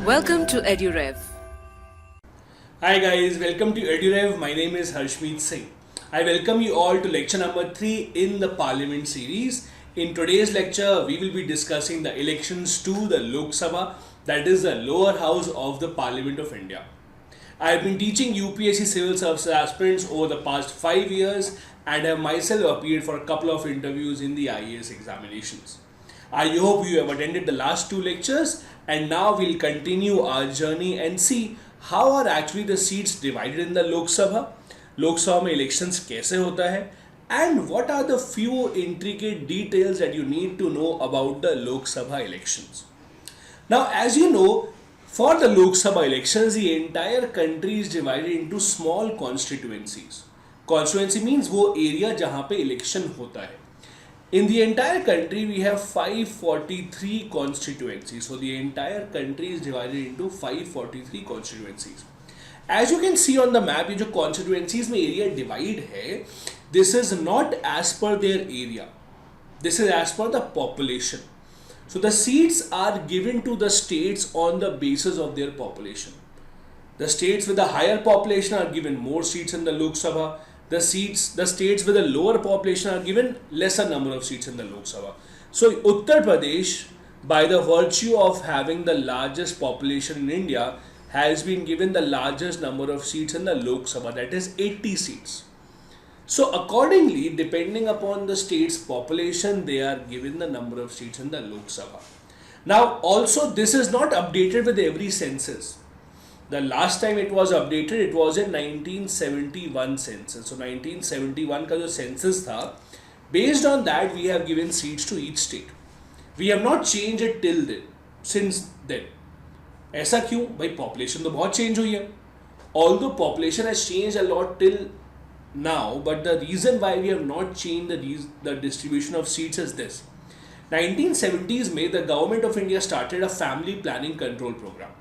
Welcome to EduRev. Hi guys, welcome to EduRev. My name is Harshmeet Singh. I welcome you all to lecture number 3 in the Parliament series. In today's lecture, we will be discussing the elections to the Lok Sabha, that is the lower house of the Parliament of India. I have been teaching UPSC civil service aspirants over the past 5 years and have myself appeared for a couple of interviews in the IAS examinations. I hope you have attended the last 2 lectures, and now we'll continue our journey and see how are actually the seats divided in the Lok Sabha. Lok Sabha में elections कैसे होता है, and what are the few intricate details that you need to know about the Lok Sabha elections. Now, as you know, for the Lok Sabha elections, the entire country is divided into small constituencies. Constituency means वो area जहाँ पे election होता है. In the entire country, we have 543 constituencies. So the entire country is divided into 543 constituencies. As you can see on the map, ये जो constituencies में area divide है, this is not as per their area. This is as per the population. So the seats are given to the states on the basis of their population. The states with a higher population are given more seats in the Lok Sabha. The states with a lower population are given lesser number of seats in the Lok Sabha. So Uttar Pradesh, by the virtue of having the largest population in India, has been given the largest number of seats in the Lok Sabha, that is 80 seats. So accordingly, depending upon the state's population, they are given the number of seats in the Lok Sabha. Now also this is not updated with every census. The last time it was updated, it was in 1971 census. So 1971 का जो census था, based on that we have given seats to each state. We have not changed it till then, since then. ऐसा क्यों? भाई population तो बहुत change हुई है. Although population has changed a lot till now, but the reason why we have not changed the distribution of seats is this. 1970s में the government of India started a family planning control program,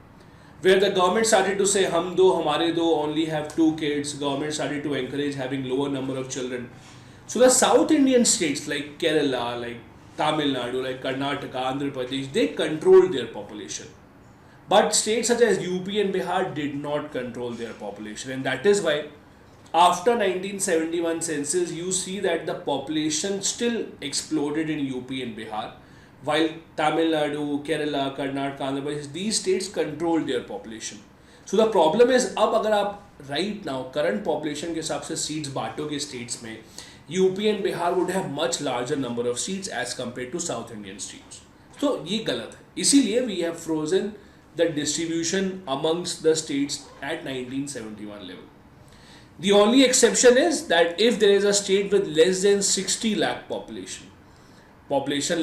where the government started to say हम दो हमारे दो only have 2 kids. Government started to encourage having lower number of children. So the South Indian states like Kerala, like Tamil Nadu, like Karnataka, Andhra Pradesh, they controlled their population. But states such as UP and Bihar did not control their population, and that is why after 1971 census you see that the population still exploded in UP and Bihar, while Tamil Nadu, Kerala, Karnataka, Andhra Pradesh, these states controlled their population. So the problem is, अब अगर आप right now current population के हिसाब से seats बांटोगे states में, UP and Bihar would have much larger number of seats as compared to South Indian states. तो ये गलत है. इसीलिए we have frozen the distribution amongst the states at 1971 level. The only exception is that if there is a state with less than 60 lakh population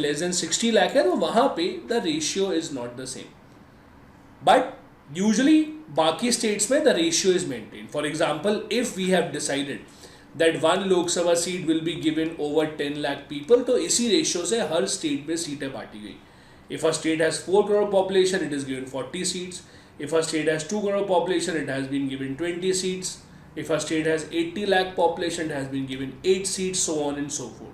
less than 60 lakh है, तो वहाँ पे the ratio is not the same. But usually बाकी states में the ratio is maintained. For example, if we have decided that one Lok Sabha seat will be given over 10 lakh people, तो इसी ratio से हर state में सीटें बांटी गई. If a state has 4 crore population, it is given 40 seats. If a state has 2 crore population, it has been given 20 seats. If a state has 80 lakh population, it has been given 8 seats, so on and so forth.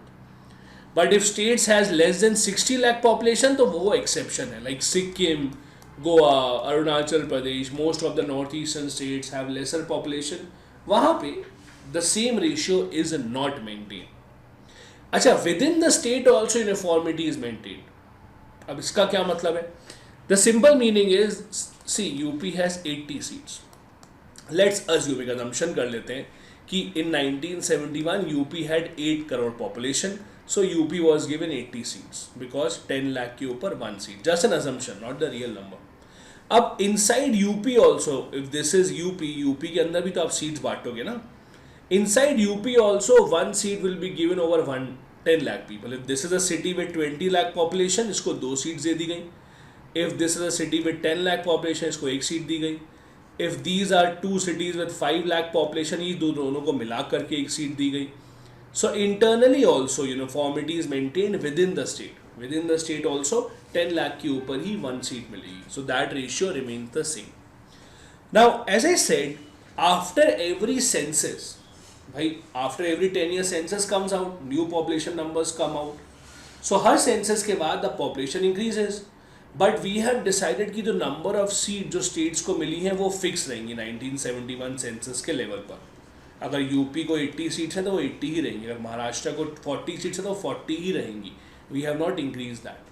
But if states has less than 60 lakh population, तो वो exception है. Like Sikkim, Goa, Arunachal Pradesh, most of the northeastern states have lesser population. वहाँ पे the same ratio is not maintained. अच्छा, within the state also uniformity is maintained. अब इसका क्या मतलब है? The simple meaning is, see, UP has 80 seats. Let's assume, एक assumption कर लेते हैं कि in 1971 UP had 8 crore population, so UP was given 80 seats because 10 lakh के ऊपर 1 seat. Just an assumption, not the real number. अब inside UP also, if this is UP के अंदर भी तो आप seats बांटोगे ना. Inside UP also 1 seat will be given over 10 lakh people. If this is a city with 20 lakh population, इसको 2 seats दे दी गई. If this is a city with 10 lakh population, इसको 1 seat दी गई. If these are 2 cities with 5 lakh population, ये दोनों को मिला करके 1 seat दी गई. So internally also uniformity is maintained within the state. Within the state also 10 lakh के ऊपर ही 1 seat मिलेगी. So that ratio remains the same. Now, as I said, after every census, after every 10 year census comes out, new population numbers come out. So her census के बाद the population increases. But we have decided कि जो number of seat जो states को मिली हैं वो fix रहेंगी 1971 सेंसस के लेवल पर. अगर यूपी को 80 सीट्स हैं तो वो 80 ही रहेंगी, अगर महाराष्ट्र को 40 सीट्स है तो 40 ही रहेंगी. We have not increase that.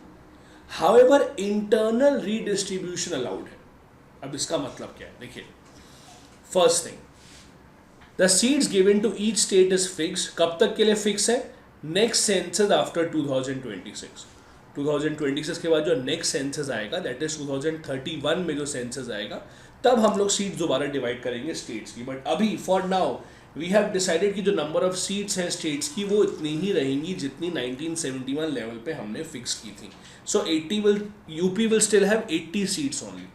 However internal redistribution allowed है. अब इसका मतलब क्या है, देखिए. First thing, the seats given to each state is fix. कब तक के लिए फिक्स है? Next census after 2026. 2026 के बाद जो नेक्स्ट सेंसस आएगा, दैट इज 2031 में जो सेंसस आएगा, तब हम लोग सीट्स दोबारा डिवाइड करेंगे स्टेट्स की. बट अभी for now we have decided कि जो नंबर ऑफ सीट्स हैं स्टेट्स की वो इतनी ही रहेंगी जितनी 1971 लेवल पे हमने फिक्स की थी. सो 80 will, UP will still have 80 seats only.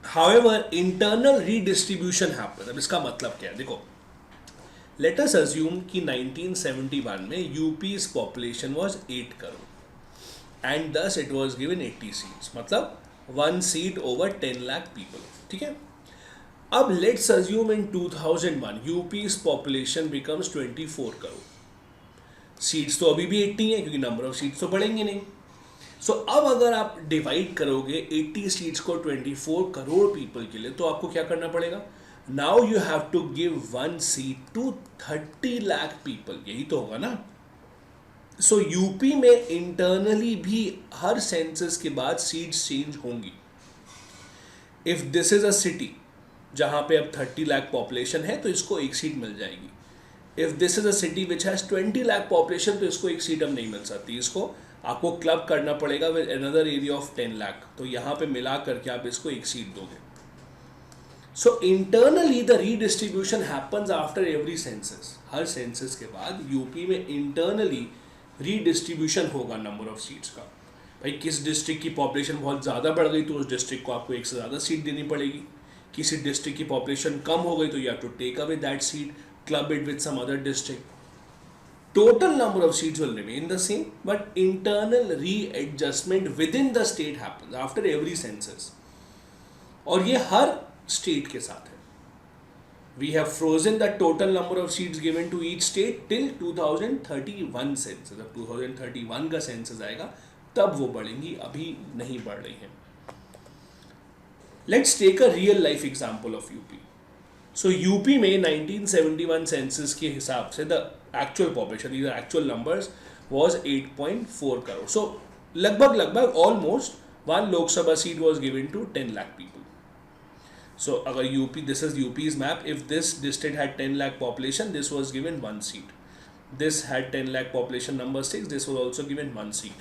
However internal redistribution happen. अब इसका मतलब क्या है, देखो. लेट अस अज्यूम कि 1971 में UP's population was 8 crore and दस इट वाज गिवन 80 सीट्स, मतलब 1 सीट ओवर 10 लाख पीपल. ठीक है. अब let's assume in 2001 UP's population becomes 24 crore. Seats तो अभी भी 80 हैं क्योंकि नंबर ऑफ सीट्स तो बढ़ेंगे नहीं. सो अब अगर आप डिवाइड करोगे 80 सीट्स को 24 करोड़ पीपल के लिए, तो आपको क्या करना पड़ेगा? Now you have to give 1 seat to 30 lakh people. यही तो होगा ना. सो यूपी में इंटरनली भी हर सेंसस के बाद सीट्स चेंज होंगी. If this is a city जहां पे अब 30 लाख पॉपुलेशन है तो इसको एक सीट मिल जाएगी. If this is a city which has 20 lakh population तो इसको एक सीट अब नहीं मिल सकती. इसको आपको क्लब करना पड़ेगा with another area of 10 lakh. तो यहाँ पे मिला करके आप इसको एक सीट दोगे. So internally the redistribution happens after every census. हर सेंसस के बाद यूपी में इंटरनली रीडिस्ट्रीब्यूशन होगा नंबर ऑफ सीट्स का. भाई किस डिस्ट्रिक्ट की पॉपुलेशन बहुत ज़्यादा बढ़ गई तो उस डिस्ट्रिक्ट को आपको एक से ज़्यादा सीट देनी पड़ेगी. किसी डिस्ट्रिक्ट की पॉपुलेशन कम हो गई तो you have to take away that seat, club it with some other district. Total number of seats will remain the same, but internal readjustment within the state happens after every census. और ये हर state के साथ है. We have frozen the total number of seats given to each state till 2031 census. जब 2031 का census आएगा तब वो बढ़ेंगी, अभी नहीं बढ़ रही हैं. Let's take a real life example of UP. So UP में 1971 सेंसस के हिसाब से the actual population, these are actual numbers, was 8.4 crore. So लगभग almost 1 Lok Sabha seat was given to 10 lakh people. So अगर UP, this is UP's map, if this district had 10 lakh population, this was given 1 seat. This had 10 lakh population, number 6, this was also given 1 seat.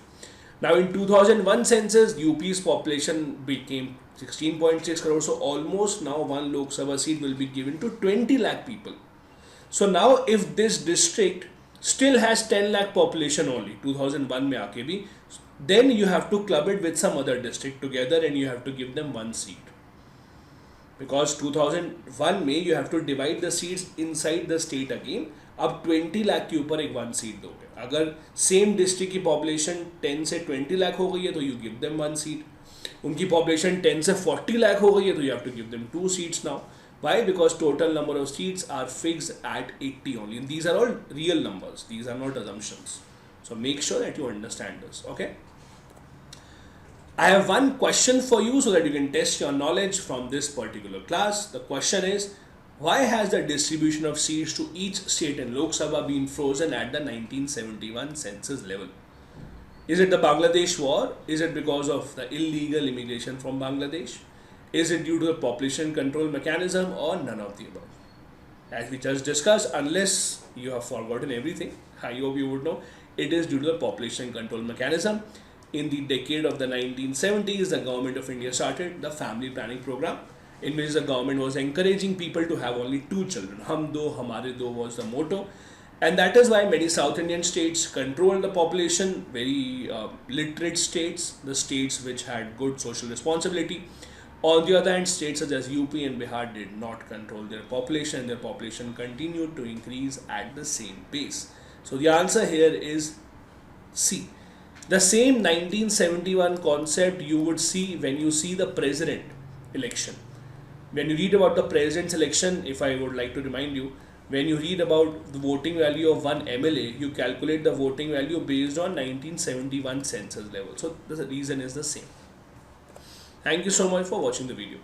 Now in 2001 census, UP's population became 16.6 crore. So almost now 1 Lok Sabha seat will be given to 20 lakh people. So now if this district still has 10 lakh population only, 2001 में आके भी, then you have to club it with some other district together and you have to give them 1 seat. Because 2001 में you have to divide the seats inside the state again. अब 20 लाख के ऊपर एक 1 seat दोगे. अगर सेम डिस्ट्रिक्ट की population 10 से 20 लाख हो गई है तो यू गिव देम 1 सीट. उनकी पॉपुलेशन 10 से 40 लाख हो गई है तो you have to give them 2 seats now. Why? Because total number of seats are fixed at 80 only. And these are all real numbers. These are not assumptions. So make sure that you understand this. Okay? I have one question for you so that you can test your knowledge from this particular class. The question is, why has the distribution of seats to each state in Lok Sabha been frozen at the 1971 census level? Is it the Bangladesh war? Is it because of the illegal immigration from Bangladesh? Is it due to the population control mechanism or none of the above? As we just discussed, unless you have forgotten everything, I hope you would know, it is due to the population control mechanism. In the decade of the 1970s, the government of India started the family planning program, in which the government was encouraging people to have only 2 children. Hum do, hamare do was the motto. And that is why many South Indian states controlled the population, very literate states, the states which had good social responsibility. On the other hand, states such as UP and Bihar did not control their population, and their population continued to increase at the same pace. So the answer here is C. The same 1971 concept you would see when you see the president election. When you read about the president's election, if I would like to remind you, When you read about the voting value of one MLA, you calculate the voting value based on 1971 census level. So the reason is the same. Thank you so much for watching the video.